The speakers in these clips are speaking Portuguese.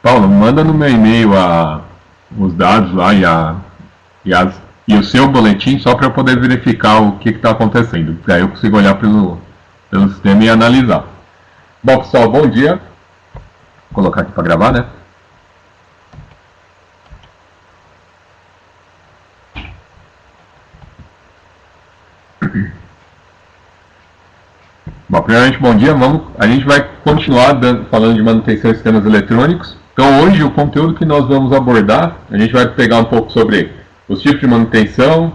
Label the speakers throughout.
Speaker 1: Paulo, manda no meu e-mail os dados lá e o seu boletim só para eu poder verificar o que está acontecendo. Daí eu consigo olhar pelo sistema e analisar. Bom, pessoal, bom dia. Vou colocar aqui para gravar, né? Bom, primeiramente, bom dia. A gente vai continuar falando de manutenção de sistemas eletrônicos. Então, hoje, o conteúdo que nós vamos abordar, a gente vai pegar um pouco sobre os tipos de manutenção,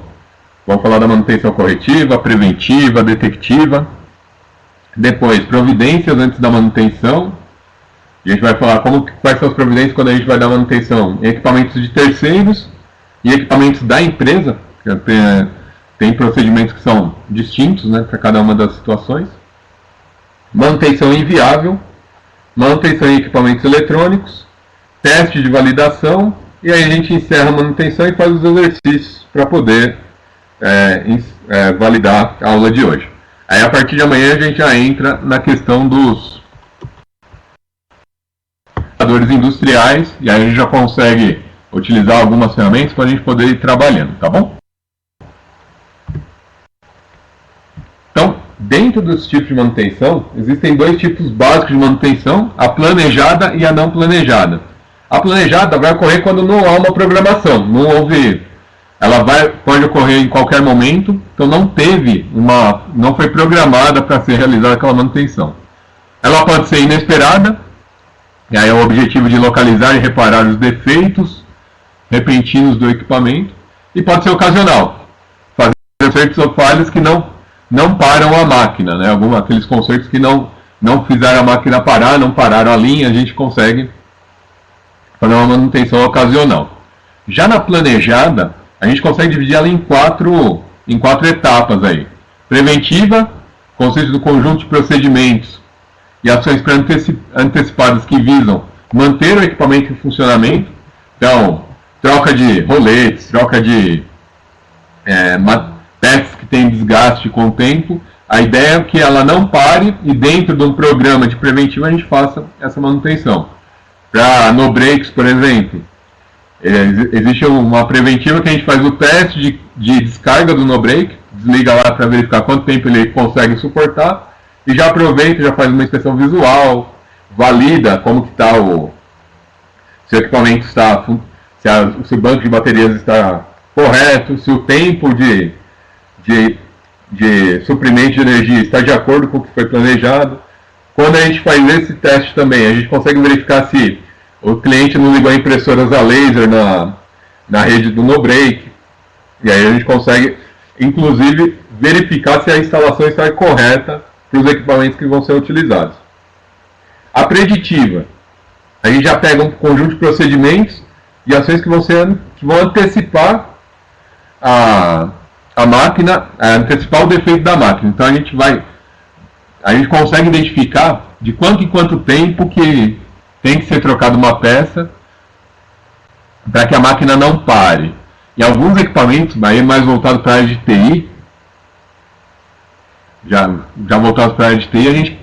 Speaker 1: vamos falar da manutenção corretiva, preventiva, detectiva. Depois, providências antes da manutenção. A gente vai falar quais são as providências quando a gente vai dar manutenção em equipamentos de terceiros e equipamentos da empresa. Tem procedimentos que são distintos, né, para cada uma das situações. Manutenção inviável, manutenção em equipamentos eletrônicos, teste de validação, e aí a gente encerra a manutenção e faz os exercícios para poder validar a aula de hoje. Aí a partir de amanhã a gente já entra na questão dos computadores industriais, e aí a gente já consegue utilizar algumas ferramentas para a gente poder ir trabalhando, tá bom? Então, dentro dos tipos de manutenção, existem dois tipos básicos de manutenção, a planejada e a não planejada. A planejada vai ocorrer quando não há uma programação, ela pode ocorrer em qualquer momento, então não foi programada para ser realizada aquela manutenção. Ela pode ser inesperada, e aí é o objetivo de localizar e reparar os defeitos repentinos do equipamento, e pode ser ocasional, fazer consertos ou falhas que não param a máquina, né? Aqueles consertos que não fizeram a máquina parar, não pararam a linha, a gente consegue fazer uma manutenção ocasional. Já na planejada, a gente consegue dividir ela em quatro etapas aí. Preventiva, consiste do conjunto de procedimentos e ações antecipadas que visam manter o equipamento em funcionamento. Então, troca de roletes, troca de peças que tem desgaste com o tempo. A ideia é que ela não pare e dentro de um programa de preventivo a gente faça essa manutenção. Para no brakes, por exemplo, existe uma preventiva que a gente faz o teste de descarga do no brake, desliga lá para verificar quanto tempo ele consegue suportar e já aproveita, já faz uma inspeção visual, valida como que está se o equipamento está, se o banco de baterias está correto, se o tempo de suprimento de energia está de acordo com o que foi planejado. Quando a gente faz esse teste também, a gente consegue verificar se o cliente não ligou impressoras a laser na rede do no-break. E aí a gente consegue, inclusive, verificar se a instalação está correta para os equipamentos que vão ser utilizados. A preditiva, a gente já pega um conjunto de procedimentos e ações que vão antecipar a máquina, antecipar o defeito da máquina. Então a gente consegue identificar de quanto em quanto tempo que tem que ser trocada uma peça para que a máquina não pare. Em alguns equipamentos, aí mais voltado para a área de TI, já voltado para a área de TI,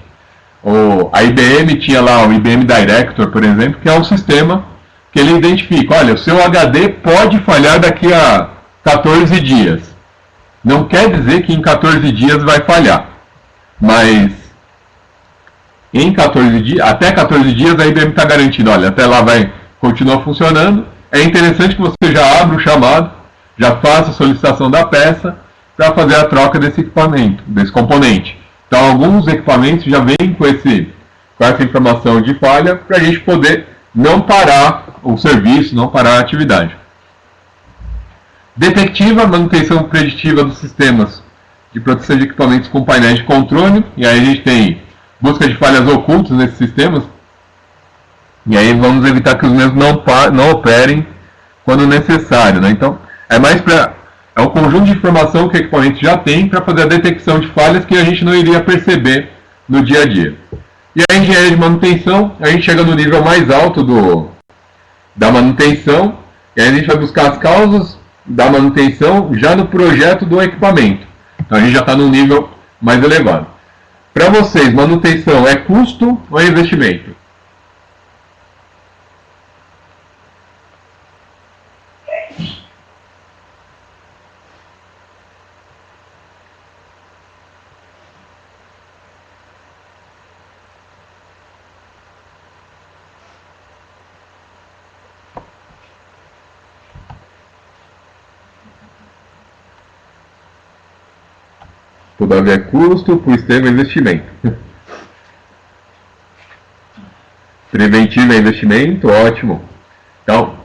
Speaker 1: a IBM tinha lá o IBM Director, por exemplo, que é um sistema que ele identifica, olha, o seu HD pode falhar daqui a 14 dias. Não quer dizer que em 14 dias vai falhar, mas até 14 dias a IBM está garantindo, olha, até lá vai continuar funcionando. É interessante que você já abra o chamado, já faça a solicitação da peça para fazer a troca desse equipamento, desse componente. Então alguns equipamentos já vêm com essa informação de falha para a gente poder não parar o serviço, não parar a atividade. Detectiva, manutenção preditiva dos sistemas de proteção de equipamentos com painéis de controle, e aí a gente tem busca de falhas ocultas nesses sistemas, e aí vamos evitar que os mesmos não operem quando necessário, né? Então, é um conjunto de informação que o equipamento já tem para fazer a detecção de falhas que a gente não iria perceber no dia a dia. E a engenharia de manutenção, a gente chega no nível mais alto da manutenção, e aí a gente vai buscar as causas da manutenção já no projeto do equipamento. Então a gente já está num nível mais elevado. Para vocês, manutenção é custo ou é investimento? Pro Davi é custo, pro Estevam é investimento. Preventivo é investimento, ótimo. Então,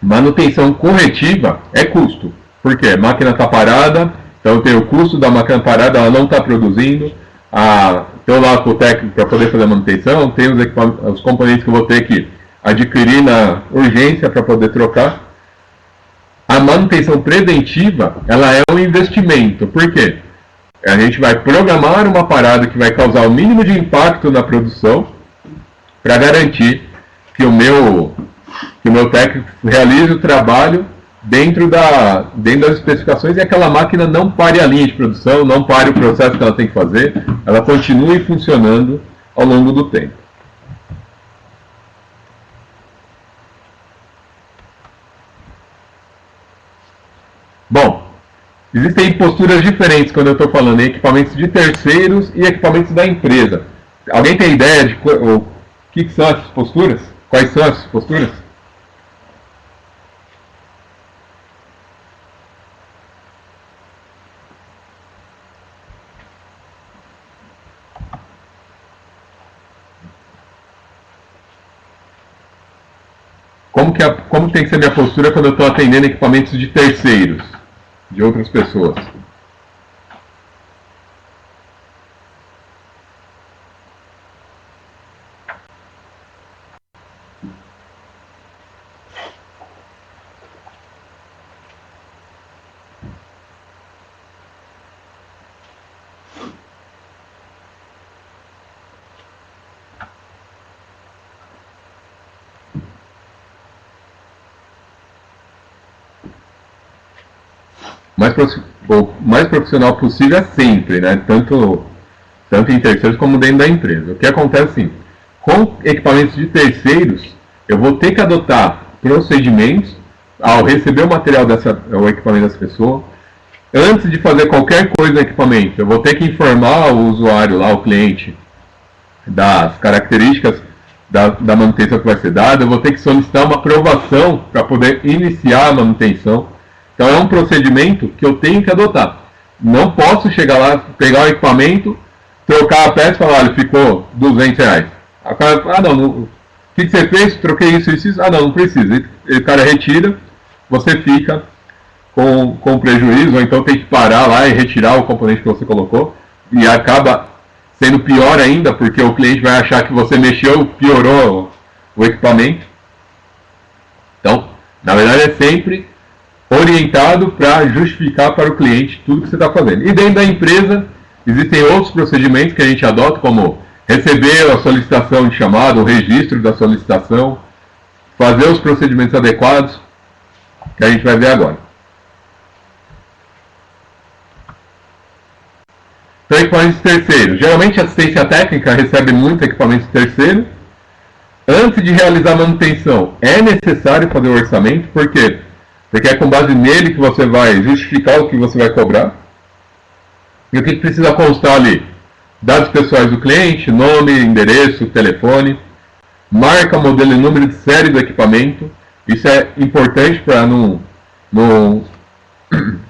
Speaker 1: manutenção corretiva é custo. Por quê? A máquina está parada, então tem o custo da máquina parada, ela não está produzindo. Tem lá o técnico para poder fazer a manutenção, tem os componentes que eu vou ter que adquirir na urgência para poder trocar. A manutenção preventiva, ela é um investimento. Por quê? A gente vai programar uma parada que vai causar o mínimo de impacto na produção para garantir que o meu técnico realize o trabalho dentro das especificações e aquela máquina não pare a linha de produção, não pare o processo que ela tem que fazer, ela continue funcionando ao longo do tempo. Bom, existem posturas diferentes quando eu estou falando em equipamentos de terceiros e equipamentos da empresa. Alguém tem ideia de o que são essas posturas? Quais são essas posturas? Como tem que ser minha postura quando eu estou atendendo equipamentos de terceiros, de outras pessoas? O mais profissional possível é sempre, né? Tanto em terceiros como dentro da empresa. O que acontece assim, com equipamentos de terceiros, eu vou ter que adotar procedimentos ao receber o material o equipamento dessa pessoa. Antes de fazer qualquer coisa no equipamento, eu vou ter que informar o usuário lá, o cliente, das características da manutenção que vai ser dada. Eu vou ter que solicitar uma aprovação para poder iniciar a manutenção. Então é um procedimento que eu tenho que adotar. Não posso chegar lá, pegar o equipamento, trocar a peça e falar, olha, ficou R$200. A cara fala, não, o que você fez? Troquei isso. Não precisa. O cara retira, você fica com prejuízo, ou então tem que parar lá e retirar o componente que você colocou, e acaba sendo pior ainda, porque o cliente vai achar que você mexeu, piorou o equipamento. Então, na verdade é sempre orientado para justificar para o cliente tudo que você está fazendo. E dentro da empresa, existem outros procedimentos que a gente adota, como receber a solicitação de chamada, o registro da solicitação, fazer os procedimentos adequados, que a gente vai ver agora. Então, equipamentos terceiros. Geralmente a assistência técnica recebe muito equipamento terceiro. Antes de realizar a manutenção, é necessário fazer o orçamento, por quê? Porque é com base nele que você vai justificar o que você vai cobrar. E o que precisa constar ali? Dados pessoais do cliente, nome, endereço, telefone, marca, modelo e número de série do equipamento. Isso é importante para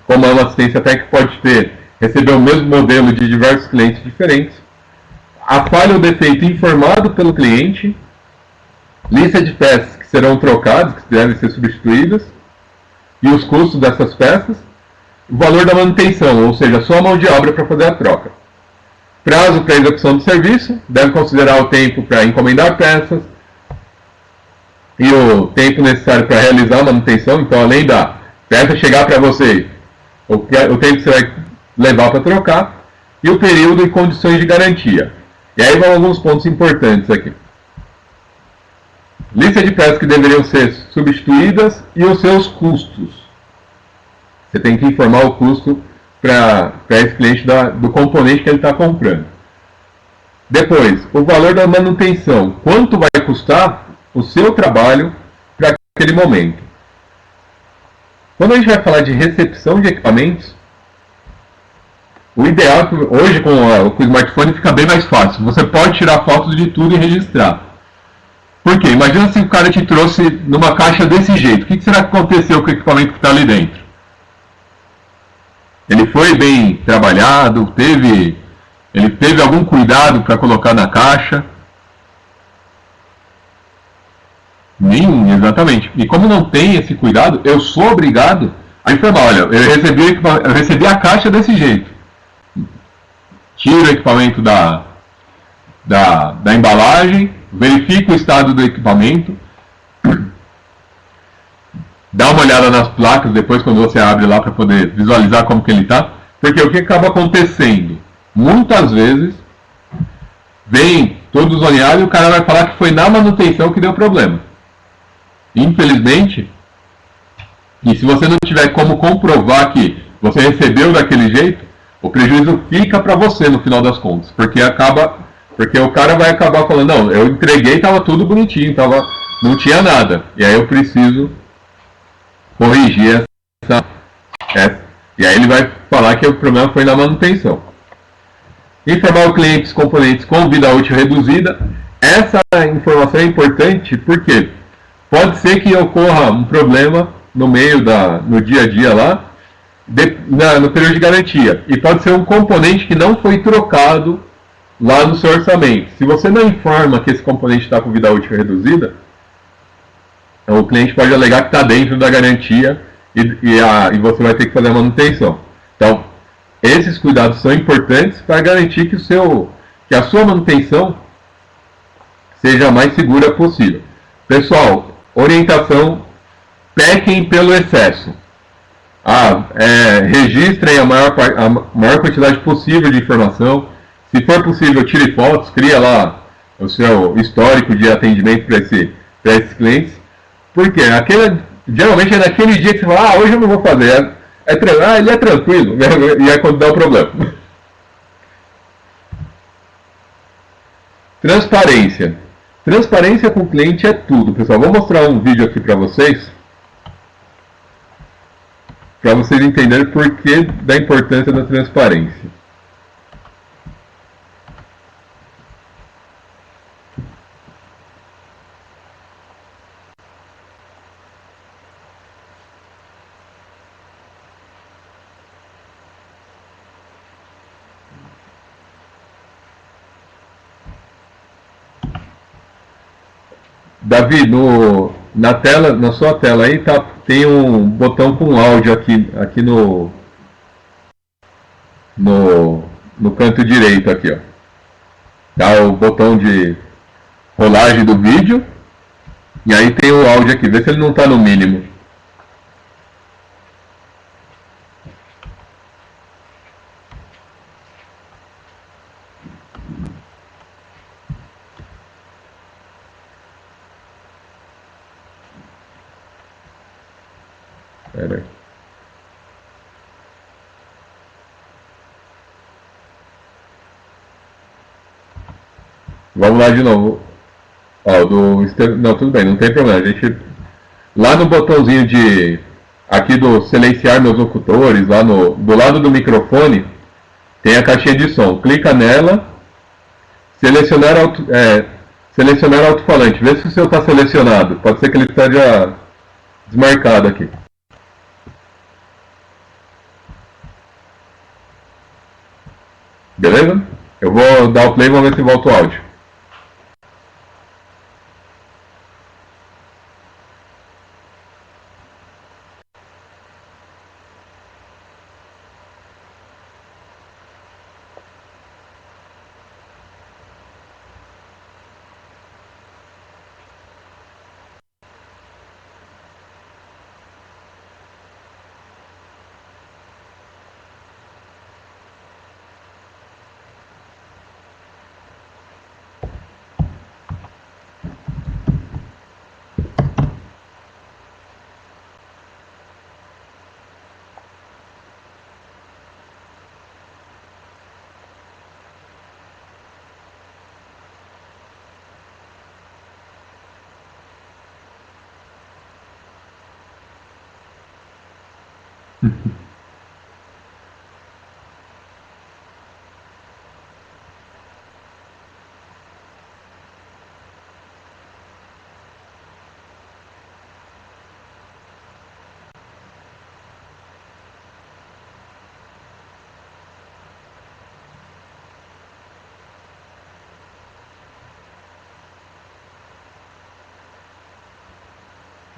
Speaker 1: como é uma assistência técnica, pode receber o mesmo modelo de diversos clientes diferentes. A falha ou defeito informado pelo cliente. Lista de peças que serão trocadas, que devem ser substituídas. E os custos dessas peças, o valor da manutenção, ou seja, só a mão de obra para fazer a troca. Prazo para execução do serviço, deve considerar o tempo para encomendar peças e o tempo necessário para realizar a manutenção. Então, além da peça chegar para você, o tempo que você vai levar para trocar e o período e condições de garantia. E aí vão alguns pontos importantes aqui. Lista de peças que deveriam ser substituídas e os seus custos. Você tem que informar o custo para esse cliente do componente que ele está comprando. Depois, o valor da manutenção. Quanto vai custar o seu trabalho para aquele momento? Quando a gente vai falar de recepção de equipamentos, o ideal é que hoje com o smartphone fica bem mais fácil. Você pode tirar fotos de tudo e registrar. Por quê? Imagina se o cara te trouxe numa caixa desse jeito. O que será que aconteceu com o equipamento que está ali dentro? Ele foi bem trabalhado, ele teve algum cuidado para colocar na caixa? Nenhum, exatamente. E como não tem esse cuidado, eu sou obrigado a informar, olha, eu recebi a caixa desse jeito. Tiro o equipamento da embalagem, verifico o estado do equipamento, dá uma olhada nas placas depois quando você abre lá para poder visualizar como que ele está. Porque o que acaba acontecendo? Muitas vezes vem todo zoneado e o cara vai falar que foi na manutenção que deu problema. Infelizmente, e se você não tiver como comprovar que você recebeu daquele jeito, o prejuízo fica para você no final das contas, porque o cara vai acabar falando, não, eu entreguei, estava tudo bonitinho, não tinha nada, e aí eu preciso corrigir essa, e aí ele vai falar que o problema foi na manutenção. Informar o cliente os componentes com vida útil reduzida. Essa informação é importante porque pode ser que ocorra um problema no dia a dia lá, no período de garantia. E pode ser um componente que não foi trocado lá no seu orçamento. Se você não informa que esse componente está com vida útil reduzida, o cliente pode alegar que está dentro da garantia e você vai ter que fazer a manutenção. Então, esses cuidados são importantes para garantir que a sua manutenção seja a mais segura possível. Pessoal, orientação, pequem pelo excesso. Registrem a maior quantidade possível de informação. Se for possível, tire fotos, cria lá o seu histórico de atendimento para esses clientes. Porque geralmente é naquele dia que você fala, hoje eu não vou fazer. Ele é tranquilo, e é quando dá o problema. Transparência. Transparência com o cliente é tudo, pessoal. Vou mostrar um vídeo aqui para vocês entenderem por que da importância da transparência. Davi, na sua tela aí tem um botão com áudio aqui no canto direito aqui, ó. Tá o botão de rolagem do vídeo e aí tem o áudio aqui. Vê se ele não está no mínimo. Pera aí. Vamos lá de novo. Não, tudo bem, não tem problema. A gente, lá no botãozinho aqui do silenciar meus locutores, do lado do microfone, tem a caixinha de som. Clica nela, selecionar alto-falante. Vê se o seu está selecionado. Pode ser que ele esteja desmarcado aqui. Beleza? Eu vou dar o play e vamos ver se volta o áudio.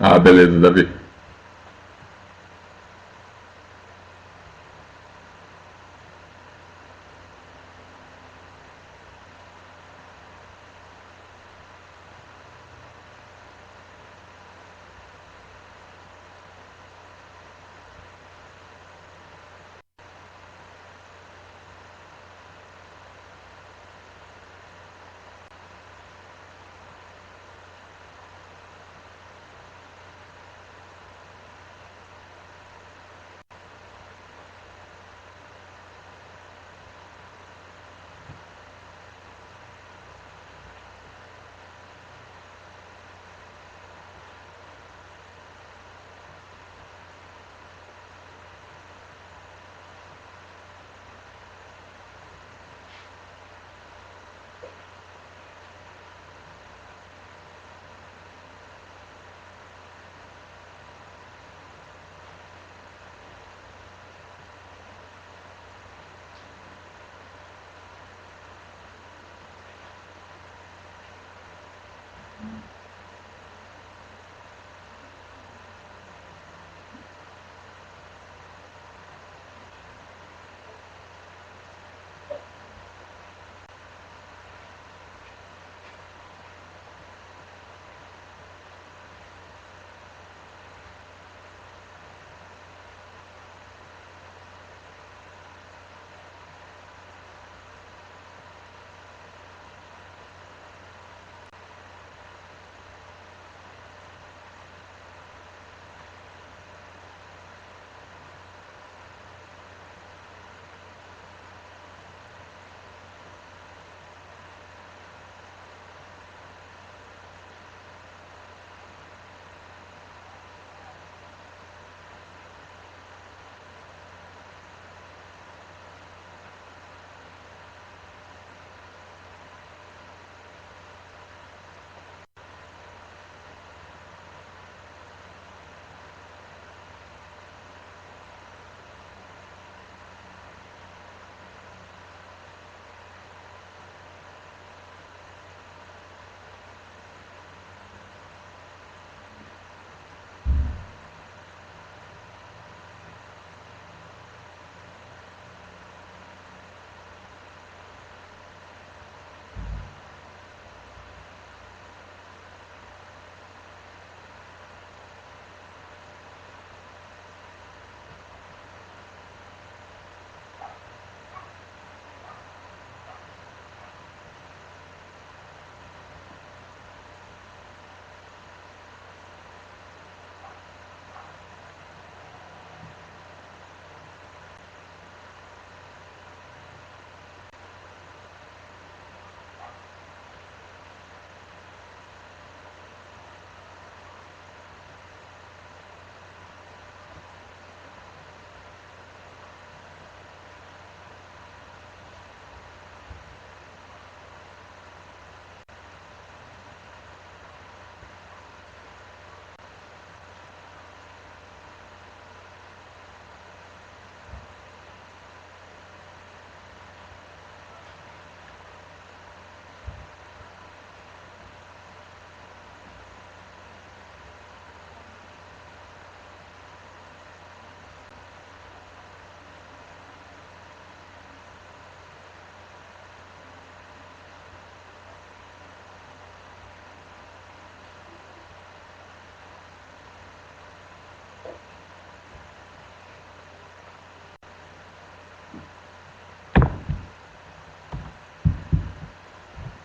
Speaker 1: Ah, beleza, Davi.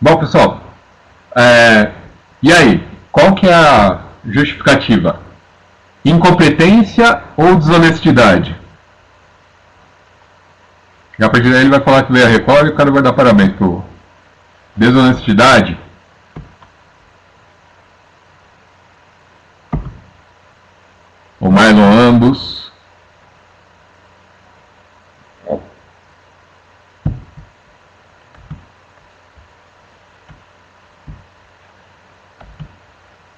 Speaker 1: Bom, pessoal, e aí? Qual que é a justificativa? Incompetência ou desonestidade? E a partir daí ele vai falar que veio a Record e o cara vai dar parabéns pro desonestidade. O Marlon ambos.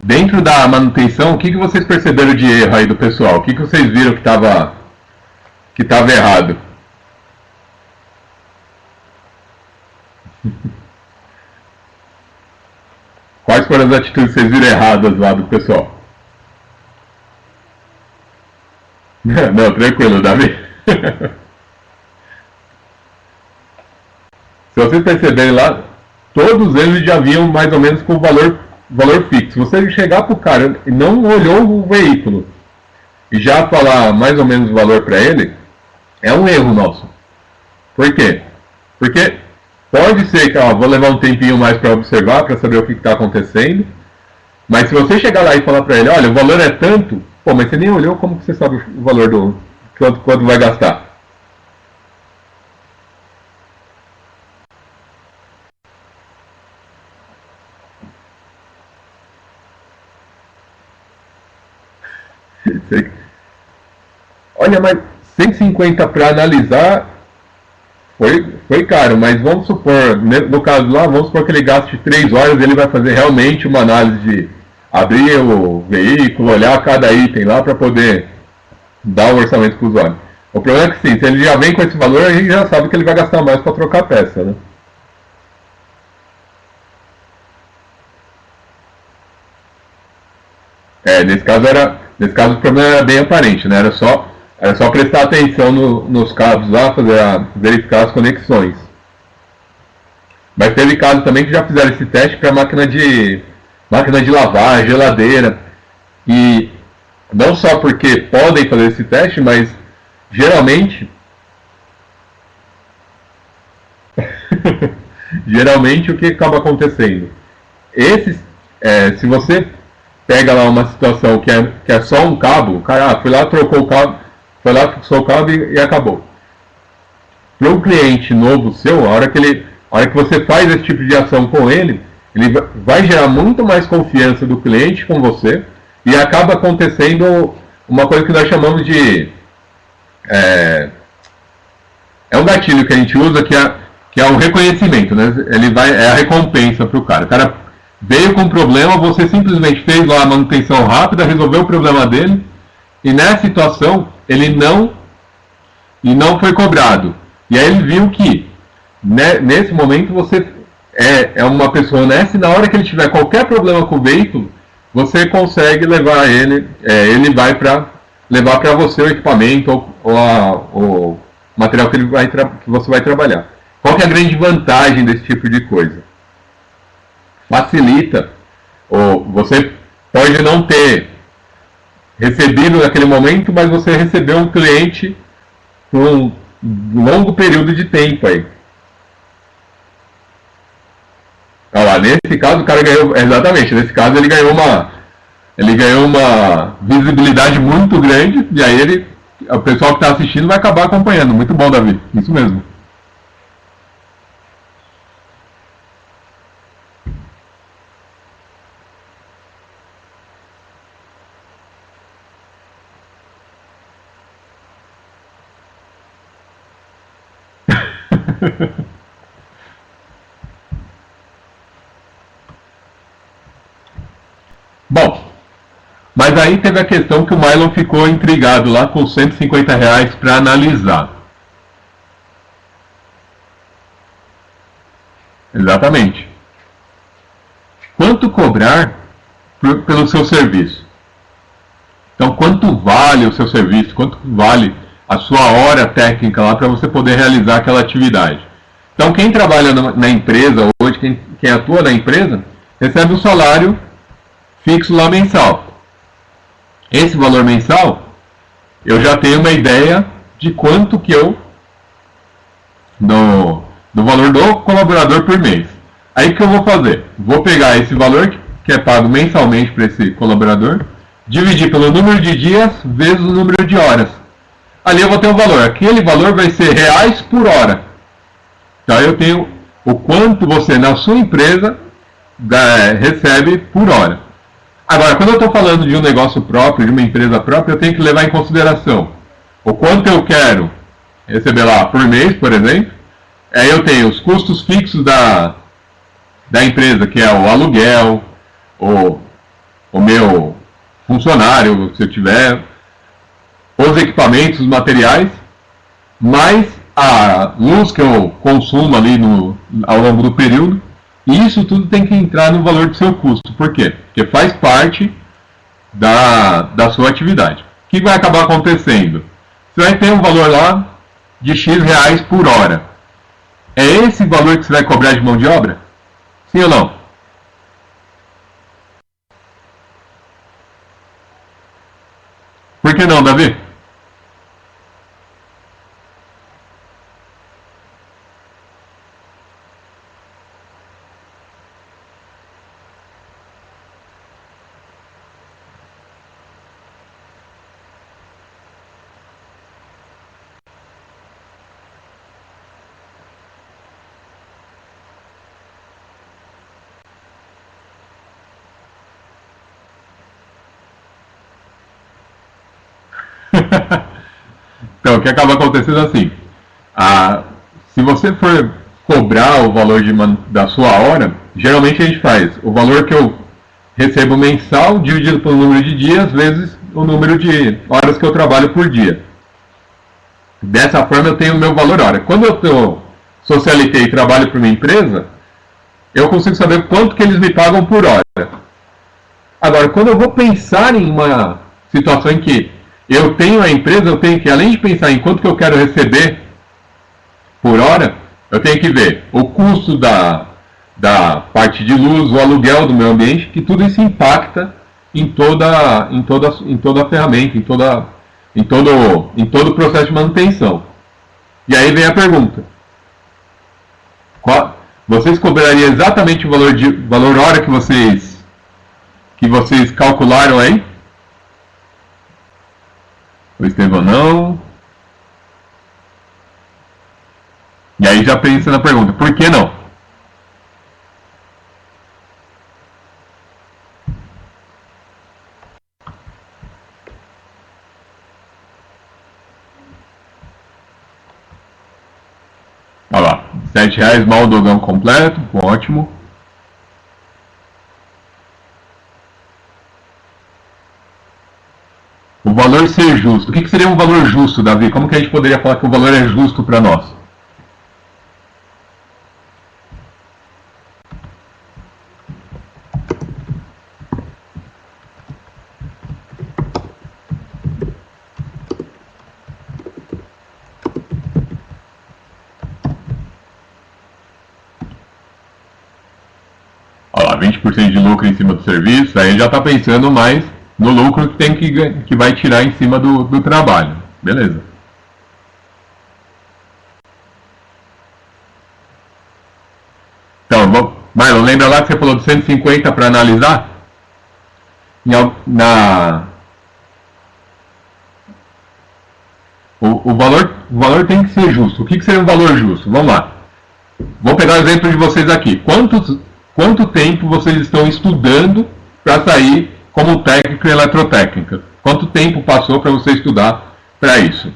Speaker 1: Dentro da manutenção, o que vocês perceberam de erro aí do pessoal? O que vocês viram que estava errado? Quais foram as atitudes que vocês viram erradas lá do pessoal? Não, tranquilo, Davi. Se vocês perceberem lá, todos eles já vinham mais ou menos com valor fixo. Se você chegar para o cara e não olhou o veículo e já falar mais ou menos o valor para ele, é um erro nosso. Por quê? Porque pode ser que vou levar um tempinho mais para observar, para saber o que está acontecendo, mas se você chegar lá e falar para ele, olha, o valor é tanto, pô, mas você nem olhou, como que você sabe o valor do quanto vai gastar? Olha, mas 150 para analisar foi caro, mas vamos supor, no caso lá, vamos supor que ele gaste 3 horas, ele vai fazer realmente uma análise de abrir o veículo, olhar cada item lá para poder dar o orçamento para o usuário. O problema é que sim, se ele já vem com esse valor, a gente já sabe que ele vai gastar mais para trocar a peça, né? Nesse caso o problema era bem aparente, né? Era só prestar atenção nos cabos lá, verificar as conexões. Mas teve caso também que já fizeram esse teste para máquina de lavar, geladeira. E não só porque podem fazer esse teste, mas geralmente geralmente o que acaba acontecendo? Se você pega lá uma situação que é só um cabo, o cara foi lá, trocou o cabo, foi lá, fixou o cabo e acabou. Para um cliente novo seu, a hora que você faz esse tipo de ação com ele vai gerar muito mais confiança do cliente com você e acaba acontecendo uma coisa que nós chamamos de um gatilho que a gente usa que é o reconhecimento, né? É a recompensa para o cara. O cara veio com um problema, você simplesmente fez lá a manutenção rápida, resolveu o problema dele, e nessa situação ele não foi cobrado. E aí ele viu que nesse momento você é uma pessoa honesta, e na hora que ele tiver qualquer problema com o veículo, você consegue levar ele vai levar para você o equipamento ou o material que você vai trabalhar. Qual que é a grande vantagem desse tipo de coisa? Facilita, ou você pode não ter recebido naquele momento, mas você recebeu um cliente por um longo período de tempo aí. Olha lá, nesse caso o cara ganhou, exatamente, nesse caso ele ganhou uma visibilidade muito grande, e aí o pessoal que está assistindo vai acabar acompanhando. Muito bom, Davi, isso mesmo. Bom, mas aí teve a questão que o Mylon ficou intrigado lá com R$ 150 para analisar. Exatamente. Quanto cobrar pelo seu serviço? Então, quanto vale o seu serviço? Quanto vale a sua hora técnica lá para você poder realizar aquela atividade? Então, quem trabalha na empresa hoje, quem atua na empresa, recebe um salário fixo lá mensal. Esse valor mensal, eu já tenho uma ideia de quanto que do valor do colaborador por mês. Aí o que eu vou fazer? Vou pegar esse valor que é pago mensalmente para esse colaborador, dividir pelo número de dias vezes o número de horas. Ali eu vou ter um valor. Aquele valor vai ser reais por hora. Então eu tenho o quanto você na sua empresa recebe por hora. Agora, quando eu estou falando de um negócio próprio, de uma empresa própria, eu tenho que levar em consideração o quanto eu quero receber lá por mês, por exemplo. Aí eu tenho os custos fixos da empresa, que é o aluguel, o meu funcionário, se eu tiver, os equipamentos, os materiais, mais a luz que eu consumo ali ao longo do período. E isso tudo tem que entrar no valor do seu custo. Por quê? Porque faz parte da sua atividade. que vai acabar acontecendo? Você vai ter um valor lá de X reais por hora. É esse valor que você vai cobrar de mão de obra? Sim ou não? Por que não, Davi? Então, o que acaba acontecendo é assim, se você for cobrar o valor da sua hora, geralmente a gente faz o valor que eu recebo mensal dividido pelo número de dias vezes o número de horas que eu trabalho por dia. Dessa forma eu tenho o meu valor hora. Quando eu sou CLT e trabalho para uma empresa, eu consigo saber quanto que eles me pagam por hora. Agora, quando eu vou pensar em uma situação em que eu tenho a empresa, eu tenho que, além de pensar em quanto que eu quero receber por hora, eu tenho que ver o custo da parte de luz, o aluguel do meu ambiente, que tudo isso impacta em toda a ferramenta, em todo o processo de manutenção. E aí vem a pergunta: vocês cobrariam exatamente o valor hora que vocês calcularam aí? O Estevão não. E aí já pensa na pergunta: por que não? Olha lá, R$7 mal o dogão completo, ótimo. O valor ser justo. O que seria um valor justo, Davi? Como que a gente poderia falar que o valor é justo para nós? Olha lá, 20% de lucro em cima do serviço. Aí já está pensando mais no lucro que vai tirar em cima do trabalho. Beleza. Então, Marlon, lembra lá que você falou de 150 para analisar? O valor tem que ser justo. O que seria um valor justo? Vamos lá. Vou pegar o exemplo de vocês aqui. Quanto tempo vocês estão estudando para sair como técnico em eletrotécnica? Quanto tempo passou para você estudar para isso?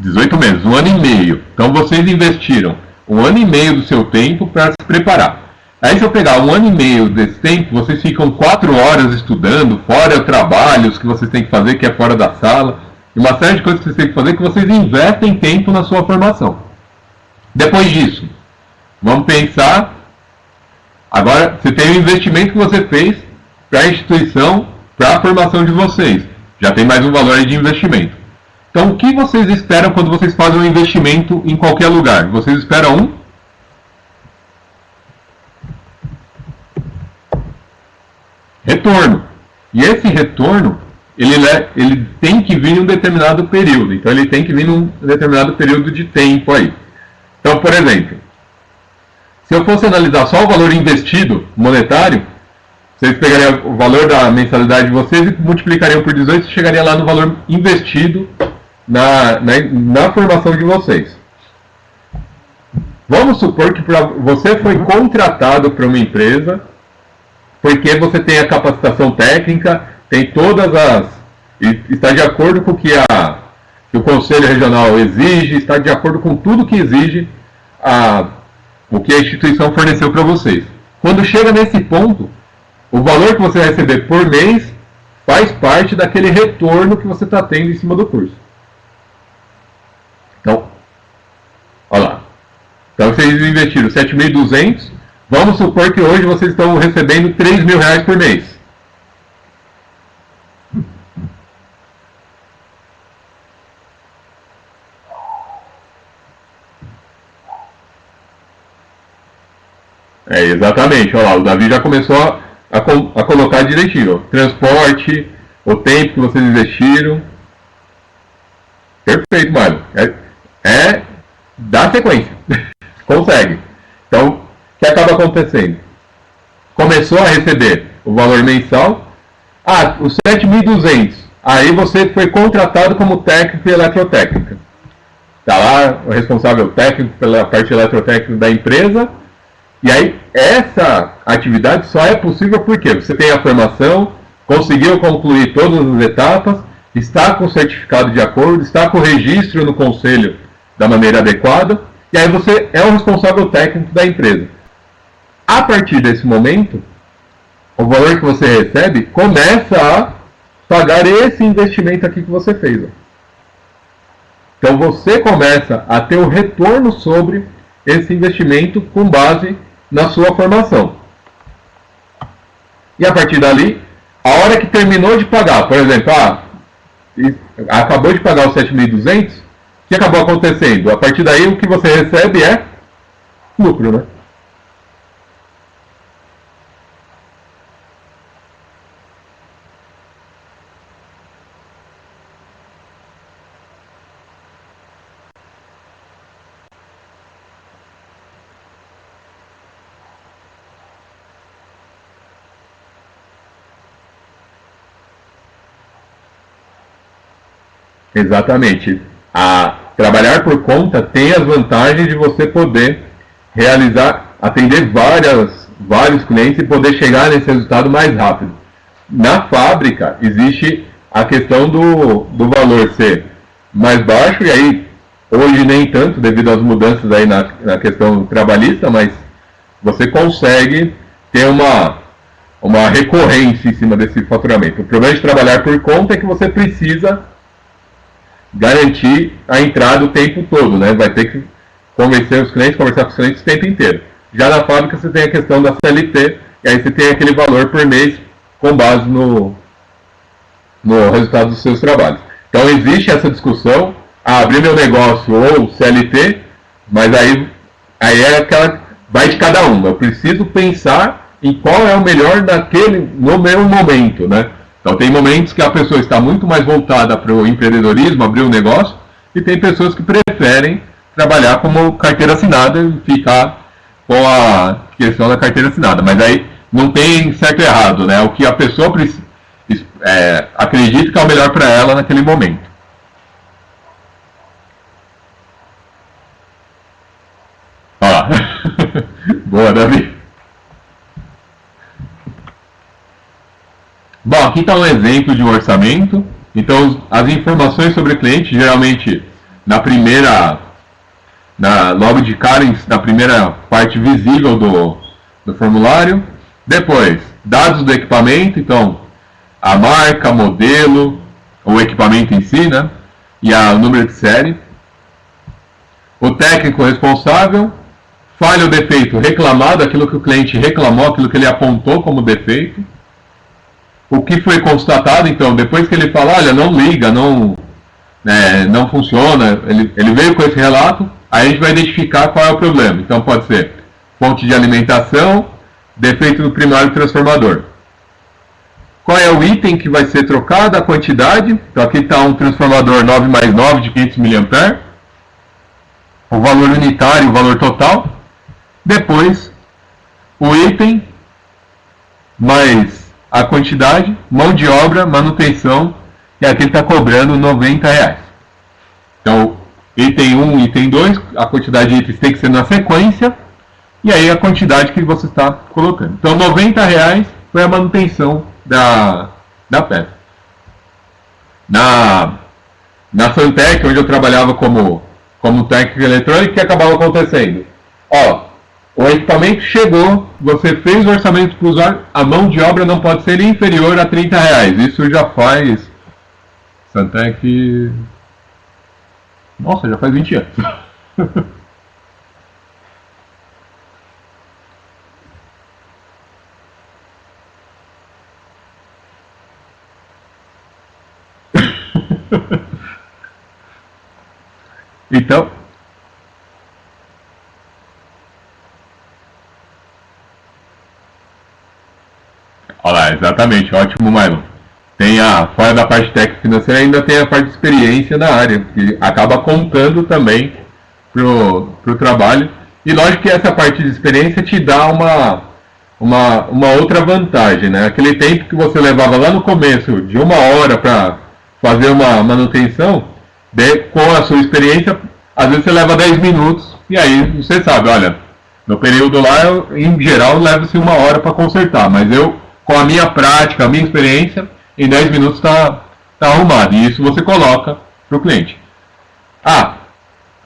Speaker 1: $18 meses, 1 ano e meio. Então vocês investiram 1 ano e meio do seu tempo para se preparar. Aí se eu pegar 1 ano e meio desse tempo, vocês ficam 4 horas estudando, fora trabalhos que vocês têm que fazer, que é fora da sala, e uma série de coisas que vocês têm que fazer, que vocês investem tempo na sua formação. Depois disso, vamos pensar, agora você tem o investimento que você fez para a instituição, para a formação de vocês. Já tem mais um valor aí de investimento. Então, o que vocês esperam quando vocês fazem um investimento em qualquer lugar? Vocês esperam um retorno. E esse retorno, ele tem que vir em um determinado período. Então, ele tem que vir em um determinado período de tempo aí. Então, por exemplo, se eu fosse analisar só o valor investido monetário, vocês pegariam o valor da mensalidade de vocês e multiplicariam por 18 e chegaria lá no valor investido na formação de vocês. Vamos supor que você foi contratado para uma empresa porque você tem a capacitação técnica, tem está de acordo com o que o Conselho Regional exige, está de acordo com tudo que exige o que a instituição forneceu para vocês. Quando chega nesse ponto, o valor que você vai receber por mês faz parte daquele retorno que você está tendo em cima do curso. Então, olha lá. Então vocês investiram 7.200, Vamos supor que hoje vocês estão recebendo R$ 3.000 por mês. Exatamente, olha lá, o Davi já começou a colocar direitinho. Transporte, o tempo que vocês investiram. Perfeito, Mário. Dá sequência. Consegue. Então, o que acaba acontecendo? Começou a receber o valor mensal. Os 7.200. Aí você foi contratado como técnico em eletrotécnica. Está lá o responsável técnico pela parte eletrotécnica da empresa. E aí, essa atividade só é possível porque você tem a formação, conseguiu concluir todas as etapas, está com o certificado de acordo, está com o registro no conselho da maneira adequada, e aí você é o responsável técnico da empresa. A partir desse momento, o valor que você recebe começa a pagar esse investimento aqui que você fez. Então você começa a ter o retorno sobre esse investimento com base na sua formação. E a partir dali, a hora que terminou de pagar, por exemplo, acabou de pagar os 7.200, o que acabou acontecendo? A partir daí, o que você recebe é lucro, né? Exatamente. Trabalhar por conta tem as vantagens de você poder atender vários clientes e poder chegar nesse resultado mais rápido. Na fábrica existe a questão do valor ser mais baixo, e aí hoje nem tanto devido às mudanças aí na questão trabalhista, mas você consegue ter uma recorrência em cima desse faturamento. O problema de trabalhar por conta é que você precisa garantir a entrada o tempo todo, né? Vai ter que convencer os clientes, conversar com os clientes o tempo inteiro. Já na fábrica você tem a questão da CLT, e aí você tem aquele valor por mês com base no resultado dos seus trabalhos. Então existe essa discussão, abrir meu negócio ou CLT, mas aí é aquela, vai de cada um. Eu preciso pensar em qual é o melhor no meu momento, né? Então tem momentos que a pessoa está muito mais voltada para o empreendedorismo, abrir um negócio, e tem pessoas que preferem trabalhar como carteira assinada e ficar com a questão da carteira assinada. Mas aí não tem certo e errado, né? O que a pessoa acredita que é o melhor para ela naquele momento. Ó. Boa, Davi. Bom, aqui está um exemplo de um orçamento. Então, as informações sobre o cliente, geralmente, logo de cara, na primeira parte visível do formulário. Depois, dados do equipamento, então, a marca, modelo, o equipamento em si, né? E o número de série. O técnico responsável, falha ou defeito reclamado, aquilo que o cliente reclamou, aquilo que ele apontou como defeito. O que foi constatado, então, depois que ele fala, olha, não liga, não funciona, ele veio com esse relato, aí a gente vai identificar qual é o problema. Então pode ser fonte de alimentação, defeito do primário transformador. Qual é o item que vai ser trocado, a quantidade? Então aqui está um transformador 9+9 de 500 mA, o valor unitário, o valor total. Depois, o item mais a quantidade, mão de obra, manutenção, e aqui ele está cobrando R$90. Então, item 1, item 2, a quantidade de itens tem que ser na sequência, e aí a quantidade que você está colocando. Então, R$90 foi a manutenção da peça. Na Santec, onde eu trabalhava como técnico eletrônico, o que acabava acontecendo? O equipamento chegou, você fez o orçamento para usar, a mão de obra não pode ser inferior a R$30. Isso já faz... Santec... Nossa, já faz 20 anos. Então, olha lá, exatamente, ótimo, Milo. Tem fora da parte técnica financeira, ainda tem a parte de experiência na área, que acaba contando também pro trabalho. E lógico que essa parte de experiência te dá uma outra vantagem, né? Aquele tempo que você levava lá no começo, de 1 hora para fazer uma manutenção, com a sua experiência, às vezes você leva 10 minutos, e aí você sabe, olha, no período lá, em geral, leva-se 1 hora para consertar, mas eu, com a minha prática, a minha experiência, em 10 minutos está arrumado, e isso você coloca para o cliente.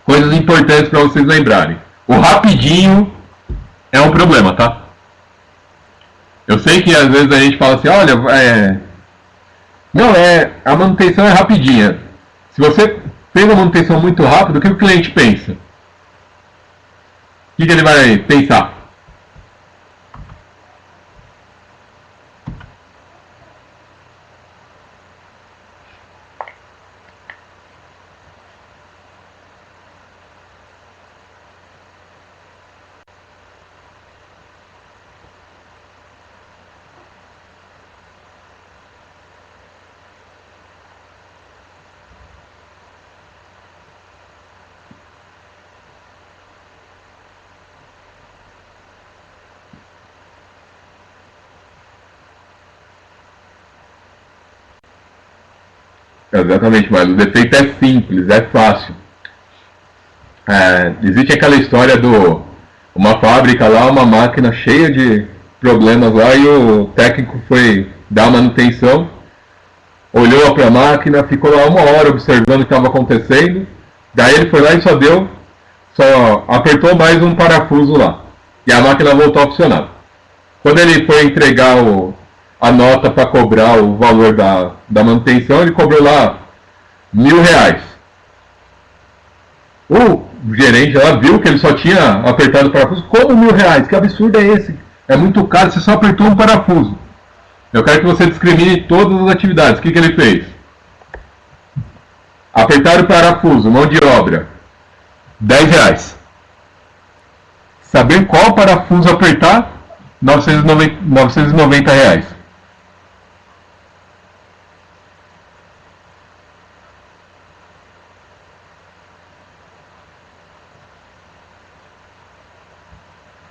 Speaker 1: Coisas importantes para vocês lembrarem. O rapidinho é um problema, tá? Eu sei que às vezes a gente fala assim, olha, a manutenção é rapidinha. Se você fez a manutenção muito rápido, o que o cliente pensa? O que ele vai pensar? Exatamente, mas o defeito é simples, é fácil. Existe aquela história uma fábrica lá, uma máquina cheia de problemas lá e o técnico foi dar manutenção, olhou para a máquina, ficou lá 1 hora observando o que estava acontecendo, daí ele foi lá e só apertou mais um parafuso lá e a máquina voltou a funcionar. Quando ele foi entregar a nota para cobrar o valor da manutenção, ele cobrou lá R$ 1.000. O gerente lá viu que ele só tinha apertado o parafuso. Como R$ 1.000? Que absurdo é esse? É muito caro, você só apertou um parafuso. Eu quero que você discrimine todas as atividades. O que ele fez? Apertar o parafuso, mão de obra, R$ 10. Saber qual parafuso apertar, R$ 990.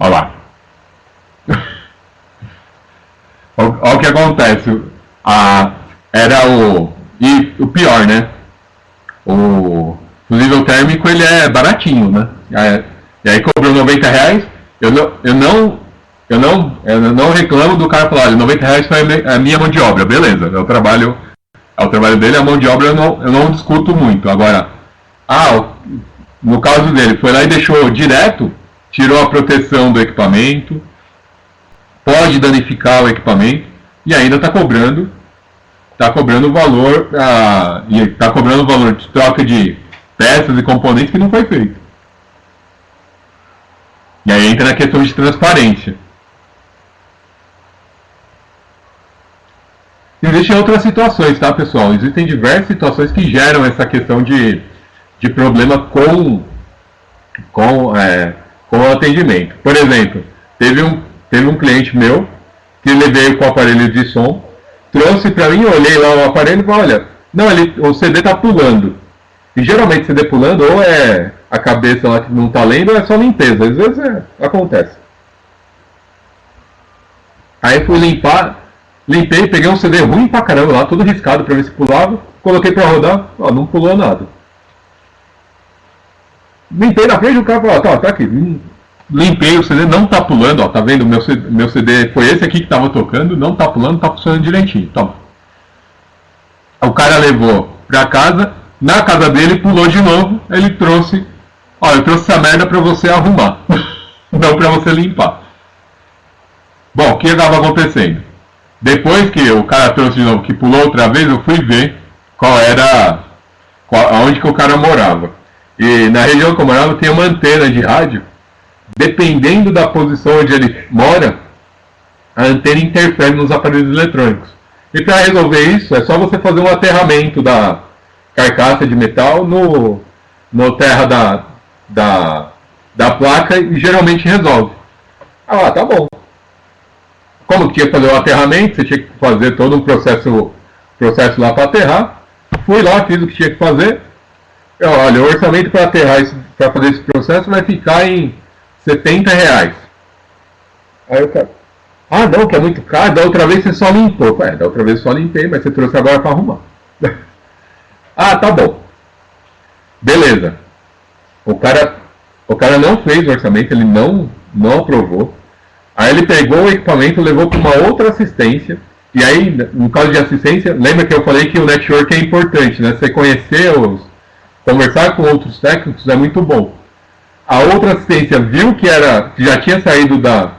Speaker 1: Olha lá. Olha o que acontece. E o pior, né? O nível térmico ele é baratinho, né? E aí cobrou R$ 90. Eu não reclamo do cara falar, olha, R$ 90 foi a minha mão de obra, beleza? É o trabalho dele, a mão de obra eu não discuto muito. Agora, no caso dele, foi lá e deixou direto, tirou a proteção do equipamento, pode danificar o equipamento e ainda está cobrando o valor, está cobrando o valor de troca de peças e componentes que não foi feito. E aí entra na questão de transparência. Existem outras situações, tá, pessoal? Existem diversas situações que geram essa questão de problema com o atendimento. Por exemplo, teve um cliente meu que ele veio com o aparelho de som, trouxe para mim, olhei lá o aparelho e falei, olha, não, o CD está pulando. E geralmente CD pulando ou é a cabeça lá que não está lendo ou é só limpeza. Às vezes acontece. Aí fui limpei, peguei um CD ruim pra caramba lá, todo riscado para ver se pulava, coloquei para rodar, não pulou nada. Limpei na frente, o cara falou, tá aqui. Limpei o CD, não tá pulando, tá vendo? Meu CD foi esse aqui que tava tocando, não tá pulando, tá funcionando direitinho. Toma. O cara levou pra casa, na casa dele pulou de novo, ele trouxe, eu trouxe essa merda pra você arrumar, não pra você limpar. Bom, o que estava acontecendo? Depois que o cara trouxe de novo, que pulou outra vez, eu fui ver aonde que o cara morava. E na região que eu morava tem uma antena de rádio. Dependendo da posição onde ele mora, a antena interfere nos aparelhos eletrônicos. E para resolver isso, é só você fazer um aterramento da carcaça de metal no terra da placa e geralmente resolve. Ah, tá bom. Como que tinha que fazer o aterramento, você tinha que fazer todo um processo lá para aterrar. Fui lá, fiz o que tinha que fazer. Olha, o orçamento para aterrar, para fazer esse processo vai ficar em R$70. Aí o cara, ah não, que é muito caro, da outra vez você só limpou. Da outra vez eu só limpei, mas você trouxe agora para arrumar. Ah, tá bom. Beleza. O cara não fez o orçamento, ele não aprovou. Aí ele pegou o equipamento, levou para uma outra assistência. E aí, no caso de assistência, lembra que eu falei que o network é importante, né? Você conhecer conversar com outros técnicos é muito bom. A outra assistência viu que já tinha saído da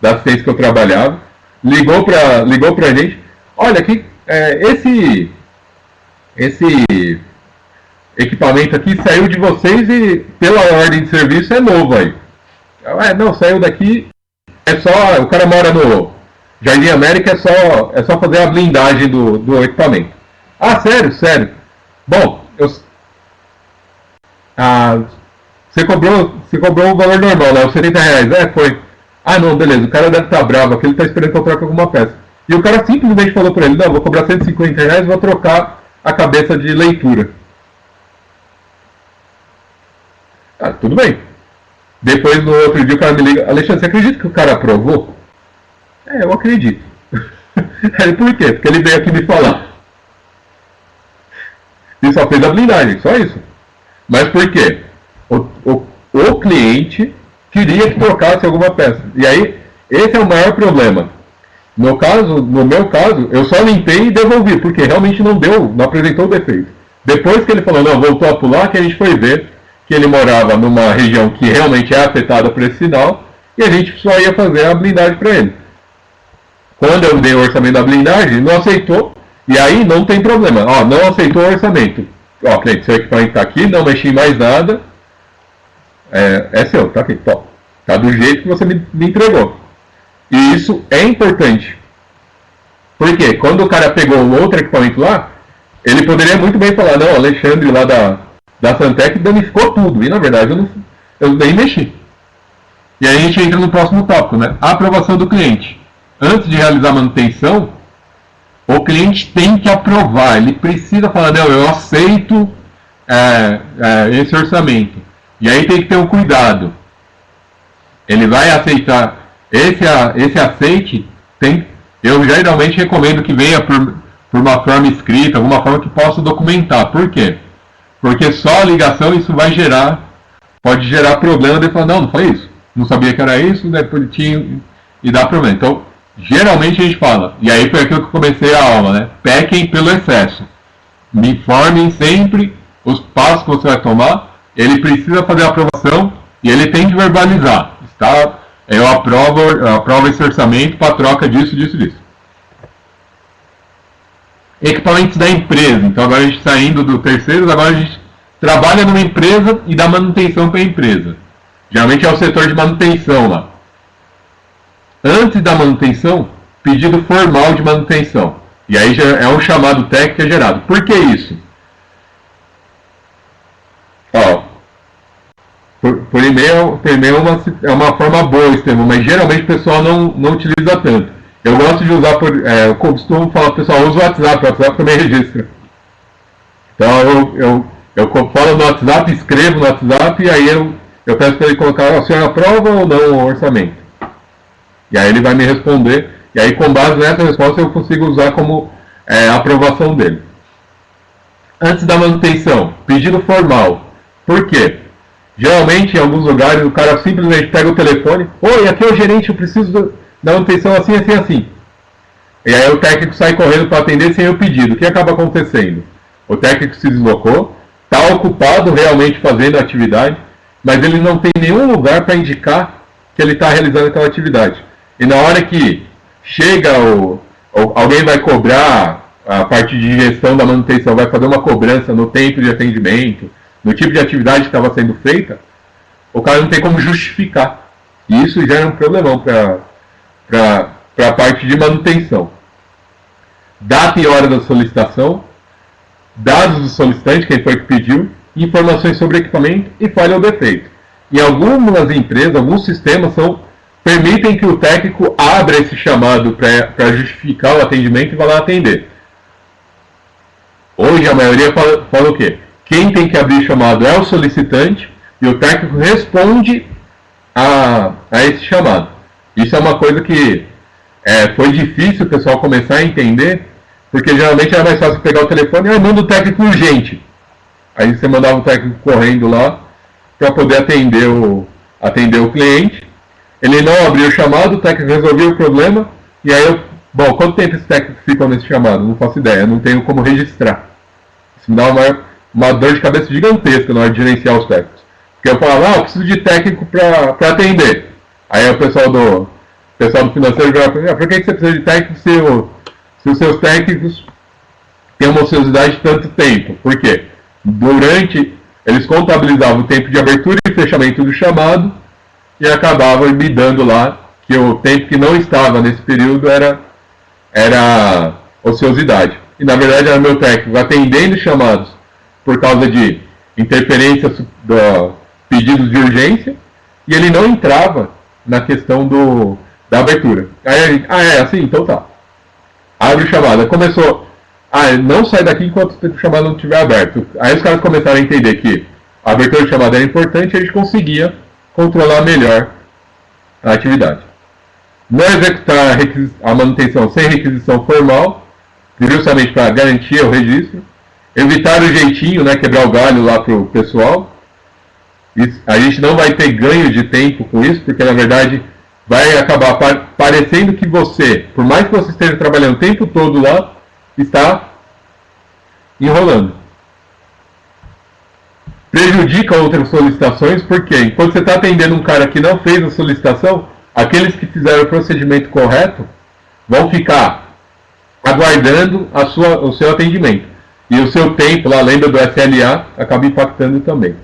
Speaker 1: assistência que eu trabalhava, ligou pra gente, olha, aqui, esse equipamento aqui saiu de vocês e pela ordem de serviço é novo aí. Não, saiu daqui, o cara mora no Jardim América, é só fazer a blindagem do equipamento. Ah, sério? Bom, você cobrou o valor normal, né? Os R$70. Foi. Ah, não, beleza, o cara deve estar bravo aqui, ele está esperando que eu troque alguma peça. E o cara simplesmente falou para ele, não, vou cobrar R$150 e vou trocar a cabeça de leitura. Ah, tudo bem. Depois, no outro dia, o cara me liga, Alexandre, você acredita que o cara aprovou? Eu acredito. Por quê? Porque ele veio aqui me falar. E só fez a blindagem, só isso. Mas por quê? O cliente queria que trocasse alguma peça. E aí, esse é o maior problema. No meu caso, eu só limpei e devolvi, porque realmente não apresentou o defeito. Depois que ele falou, não, voltou a pular, que a gente foi ver que ele morava numa região que realmente é afetada por esse sinal, e a gente só ia fazer a blindagem para ele. Quando eu dei o orçamento da blindagem, não aceitou, e aí não tem problema. Não aceitou o orçamento. Cliente, seu equipamento está aqui, não mexi em mais nada, é seu, tá aqui, top. Tá do jeito que você me entregou. E isso é importante. Porque quando o cara pegou o outro equipamento lá, ele poderia muito bem falar, não, Alexandre lá da Santec danificou tudo. E na verdade eu nem mexi. E aí a gente entra no próximo tópico, né? A aprovação do cliente. Antes de realizar a manutenção, o cliente tem que aprovar. Ele precisa falar, não, eu aceito esse orçamento. E aí tem que ter um cuidado. Ele vai aceitar. Esse aceite, eu geralmente recomendo que venha por uma forma escrita, alguma forma que possa documentar. Por quê? Porque só a ligação isso pode gerar problema de falar, não foi isso. Não sabia que era isso, depois tinha e dá problema. Então, geralmente a gente fala, e aí foi aquilo que eu comecei a aula, né? Pequem pelo excesso. Me informem sempre os passos que você vai tomar. Ele precisa fazer a aprovação e ele tem que verbalizar. Eu aprovo esse orçamento para troca disso. Equipamentos da empresa. Então agora a gente saindo do terceiro, agora a gente trabalha numa empresa e dá manutenção para a empresa. Geralmente é o setor de manutenção lá. Antes da manutenção, pedido formal de manutenção. E aí já é um chamado técnico que é gerado. Por que isso? Por e-mail é uma forma boa esse termo, mas geralmente o pessoal não utiliza tanto. Eu gosto de usar, eu costumo falar para o pessoal, usa o WhatsApp também registra. Então eu falo no WhatsApp, escrevo no WhatsApp e aí eu peço para ele colocar, a senhora aprova ou não o orçamento? E aí ele vai me responder, e aí com base nessa resposta eu consigo usar como aprovação dele. Antes da manutenção, pedido formal. Por quê? Geralmente, em alguns lugares, o cara simplesmente pega o telefone, oi, aqui é o gerente, eu preciso da manutenção assim. E aí o técnico sai correndo para atender sem o pedido. O que acaba acontecendo? O técnico se deslocou, está ocupado realmente fazendo a atividade, mas ele não tem nenhum lugar para indicar que ele está realizando aquela atividade. E na hora que chega alguém vai cobrar a parte de gestão da manutenção, vai fazer uma cobrança no tempo de atendimento, no tipo de atividade que estava sendo feita, o cara não tem como justificar. E isso gera um problemão para a parte de manutenção. Data e hora da solicitação, dados do solicitante, quem foi que pediu, informações sobre o equipamento e falha o defeito. Em algumas empresas, alguns sistemas permitem que o técnico abra esse chamado para justificar o atendimento e vá lá atender. Hoje a maioria fala o quê? Quem tem que abrir o chamado é o solicitante e o técnico responde a esse chamado. Isso é uma coisa que foi difícil o pessoal começar a entender, porque geralmente era mais fácil pegar o telefone e manda o técnico urgente. Aí você mandava o técnico correndo lá para poder atender o cliente. Ele não abriu o chamado, o técnico resolveu o problema, e aí bom, quanto tempo esse técnico ficou nesse chamado? Não faço ideia, não tenho como registrar. Isso me dá uma dor de cabeça gigantesca na hora de gerenciar os técnicos. Porque eu falava, eu preciso de técnico para atender. Aí o pessoal do financeiro vai falar, por que você precisa de técnico se os seus técnicos têm uma ociosidade de tanto tempo? Por quê? Eles contabilizavam o tempo de abertura e fechamento do chamado e acabavam me dando lá que o tempo que não estava nesse período era ociosidade. E na verdade era meu técnico atendendo chamados por causa de interferência do pedidos de urgência e ele não entrava na questão da abertura. Aí, é assim? Então tá. Abre o chamado. Começou, não sai daqui enquanto o chamado não estiver aberto. Aí os caras começaram a entender que a abertura de chamada era importante e a gente conseguia controlar melhor a atividade. Não executar a manutenção sem requisição formal, justamente para garantir o registro. Evitar o jeitinho, quebrar o galho lá para o pessoal. A gente não vai ter ganho de tempo com isso, porque na verdade vai acabar parecendo que você, por mais que você esteja trabalhando o tempo todo lá, está enrolando. Prejudica outras solicitações, porque enquanto você está atendendo um cara que não fez a solicitação, aqueles que fizeram o procedimento correto vão ficar aguardando o seu atendimento. E o seu tempo, lá, lembra do SLA, acaba impactando também.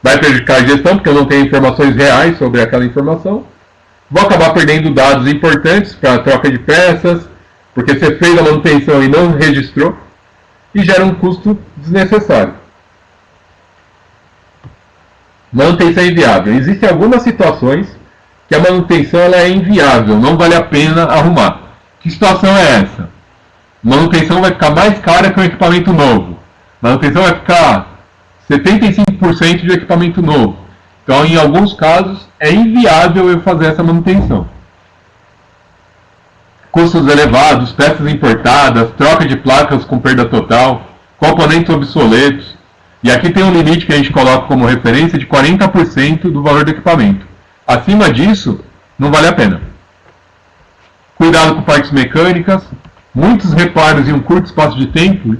Speaker 1: Vai prejudicar a gestão, porque eu não tenho informações reais sobre aquela informação. Vou acabar perdendo dados importantes para a troca de peças, porque você fez a manutenção e não registrou, e gera um custo desnecessário. Manutenção é inviável. Existem algumas situações que a manutenção ela é inviável, não vale a pena arrumar. Que situação é essa? Manutenção vai ficar mais cara que um equipamento novo. Manutenção vai ficar 75% de equipamento novo. Então, em alguns casos, é inviável eu fazer essa manutenção. Custos elevados, peças importadas, troca de placas com perda total, componentes obsoletos. E aqui tem um limite que a gente coloca como referência de 40% do valor do equipamento. Acima disso, não vale a pena. Cuidado com partes mecânicas. Muitos reparos em um curto espaço de tempo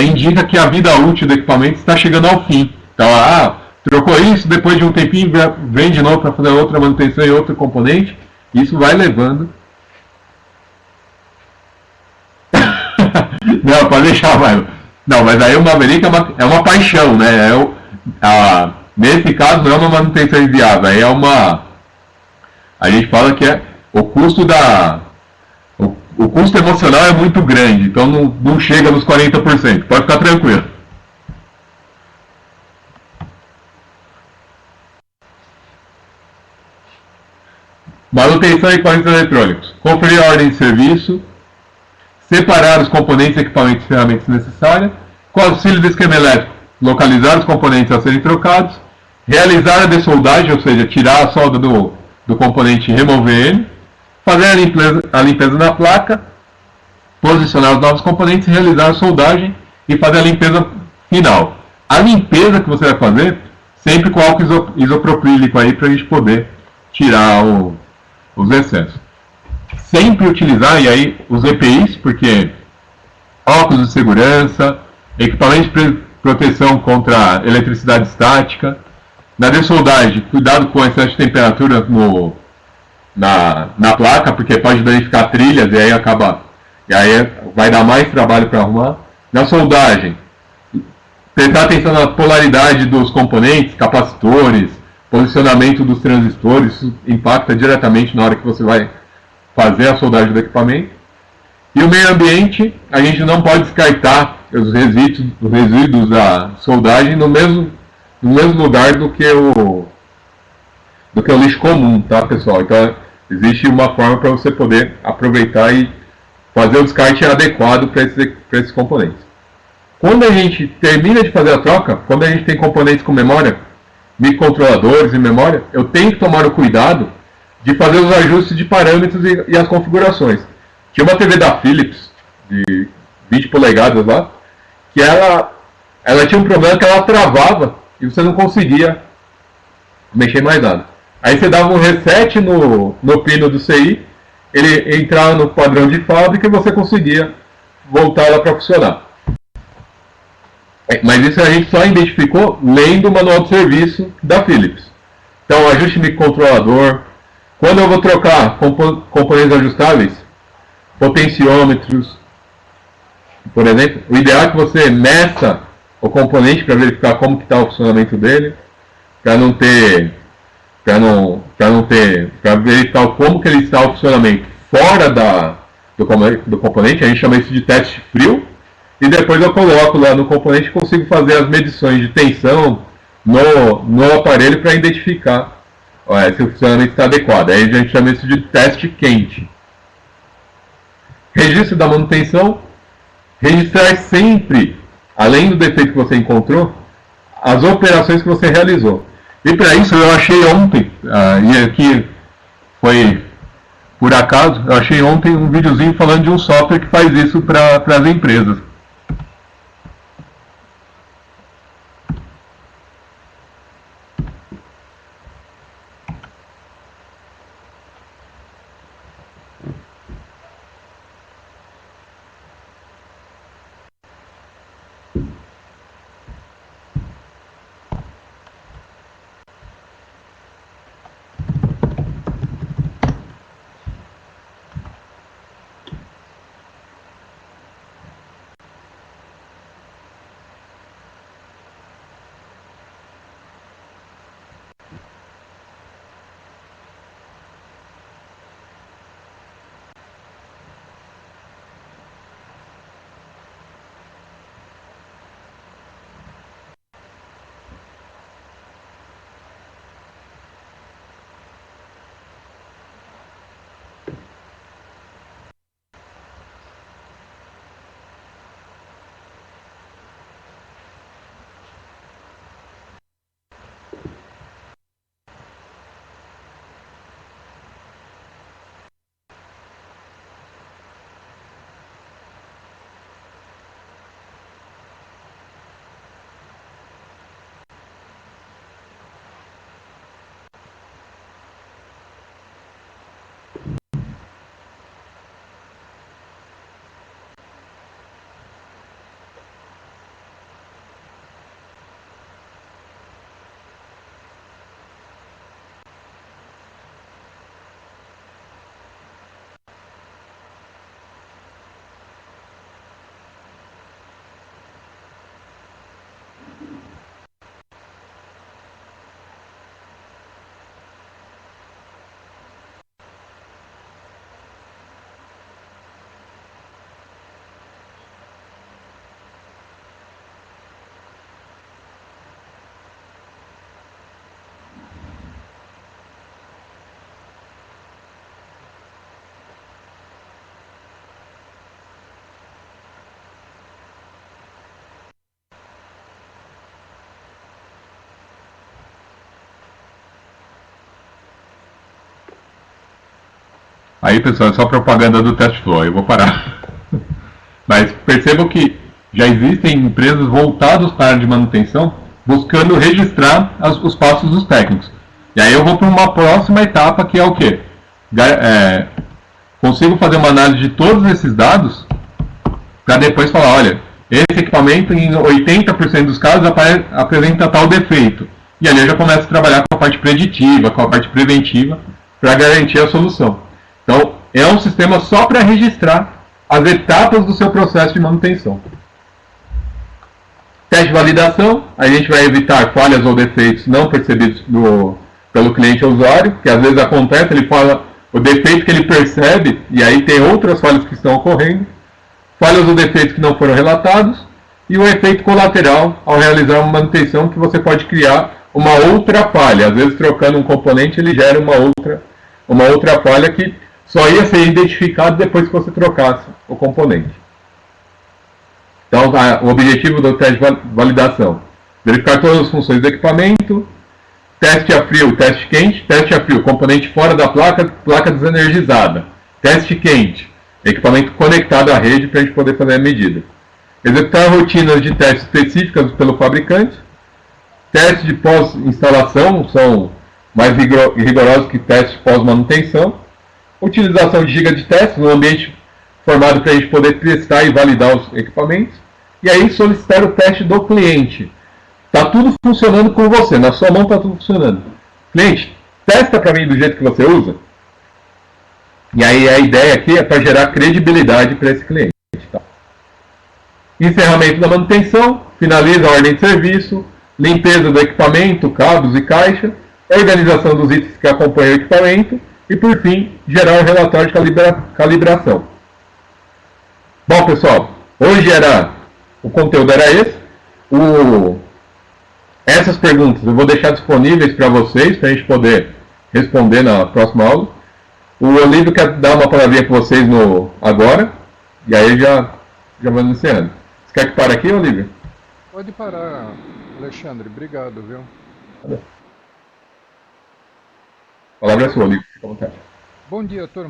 Speaker 1: indica que a vida útil do equipamento está chegando ao fim. Então, trocou isso, depois de um tempinho vem de novo para fazer outra manutenção e outro componente. Isso vai levando. Não, pode deixar, vai. Não, mas aí o Maverick é uma paixão, né? Nesse caso não é uma manutenção inviável, aí a gente fala que o custo o custo emocional é muito grande, então não chega nos 40%, pode ficar tranquilo. Manutenção de equipamentos eletrônicos. Conferir a ordem de serviço. Separar os componentes, equipamentos e ferramentas necessárias. Com auxílio do esquema elétrico, localizar os componentes a serem trocados. Realizar a dessoldagem, ou seja, tirar a solda do componente e remover ele. Fazer a limpeza na placa. Posicionar os novos componentes, realizar a soldagem e fazer a limpeza final. A limpeza que você vai fazer, sempre com álcool isopropílico aí, para a gente poder tirar os excessos. Sempre utilizar, e aí, os EPIs, porque óculos de segurança, equipamento de proteção contra eletricidade estática. Na dessoldagem, cuidado com o excesso de temperatura na placa, porque pode danificar trilhas e aí vai dar mais trabalho para arrumar. Na soldagem, prestar atenção na polaridade dos componentes, capacitores, posicionamento dos transistores, isso impacta diretamente na hora que você vai fazer a soldagem do equipamento. E o meio ambiente, a gente não pode descartar os resíduos da soldagem no mesmo lugar do que o lixo comum, tá, pessoal? Então existe uma forma para você poder aproveitar e fazer o descarte adequado para esses componentes. Quando a gente termina de fazer a troca, quando a gente tem componentes com memória, microcontroladores e memória, eu tenho que tomar o cuidado de fazer os ajustes de parâmetros e as configurações. Tinha uma TV da Philips, de 20 polegadas lá, que ela tinha um problema que ela travava e você não conseguia mexer mais nada. Aí você dava um reset no pino do CI, ele entrava no padrão de fábrica e você conseguia voltar lá para funcionar. Mas isso a gente só identificou lendo o manual de serviço da Philips. Então, ajuste microcontrolador. Quando eu vou trocar componentes ajustáveis, potenciômetros, por exemplo, o ideal é que você meça o componente para verificar como que está o funcionamento dele, para verificar como que ele está o funcionamento fora do componente. A gente chama isso de teste frio. E depois eu coloco lá no componente e consigo fazer as medições de tensão no aparelho para identificar se o funcionamento está adequado. Aí a gente chama isso de teste quente. Registro da manutenção. Registrar sempre, além do defeito que você encontrou, as operações que você realizou. E para isso eu achei ontem, e aqui foi por acaso, eu achei ontem um videozinho falando de um software que faz isso para as empresas. Aí, pessoal, é só propaganda do TestFlow, eu vou parar. Mas percebam que já existem empresas voltadas para a área de manutenção buscando registrar os passos dos técnicos. E aí eu vou para uma próxima etapa, que é o quê? Consigo fazer uma análise de todos esses dados para depois falar, olha, esse equipamento em 80% dos casos apresenta tal defeito. E ali eu já começo a trabalhar com a parte preditiva, com a parte preventiva, para garantir a solução. Então, é um sistema só para registrar as etapas do seu processo de manutenção. Teste de validação, a gente vai evitar falhas ou defeitos não percebidos pelo cliente ou usuário, que às vezes acontece, ele fala o defeito que ele percebe, e aí tem outras falhas que estão ocorrendo, falhas ou defeitos que não foram relatados, e o efeito colateral ao realizar uma manutenção, que você pode criar uma outra falha. Às vezes, trocando um componente, ele gera uma outra falha que só ia ser identificado depois que você trocasse o componente. Então, o objetivo do teste de validação: verificar todas as funções do equipamento. Teste a frio, teste quente. Teste a frio, componente fora da placa, placa desenergizada. Teste quente, equipamento conectado à rede para a gente poder fazer a medida. Executar rotinas de testes específicas pelo fabricante. Testes de pós-instalação são mais rigorosos que testes pós-manutenção. Utilização de giga de testes no ambiente formado para a gente poder testar e validar os equipamentos. E aí solicitar o teste do cliente. Está tudo funcionando com você, na sua mão está tudo funcionando. Cliente, testa para mim do jeito que você usa. E aí a ideia aqui é para gerar credibilidade para esse cliente. Tá? Encerramento da manutenção, finaliza a ordem de serviço, limpeza do equipamento, cabos e caixa, organização dos itens que acompanham o equipamento e, por fim, gerar um relatório de calibração. Bom, pessoal, hoje o conteúdo era esse. Essas perguntas eu vou deixar disponíveis para vocês, para a gente poder responder na próxima aula. O Olívio quer dar uma palavrinha para vocês agora, e aí já vamos encerrando. Você quer que pare aqui, Olívio?
Speaker 2: Pode parar, Alexandre. Obrigado, viu?
Speaker 1: A palavra é sua, Olívio. Fica à vontade.
Speaker 2: Bom dia, turma.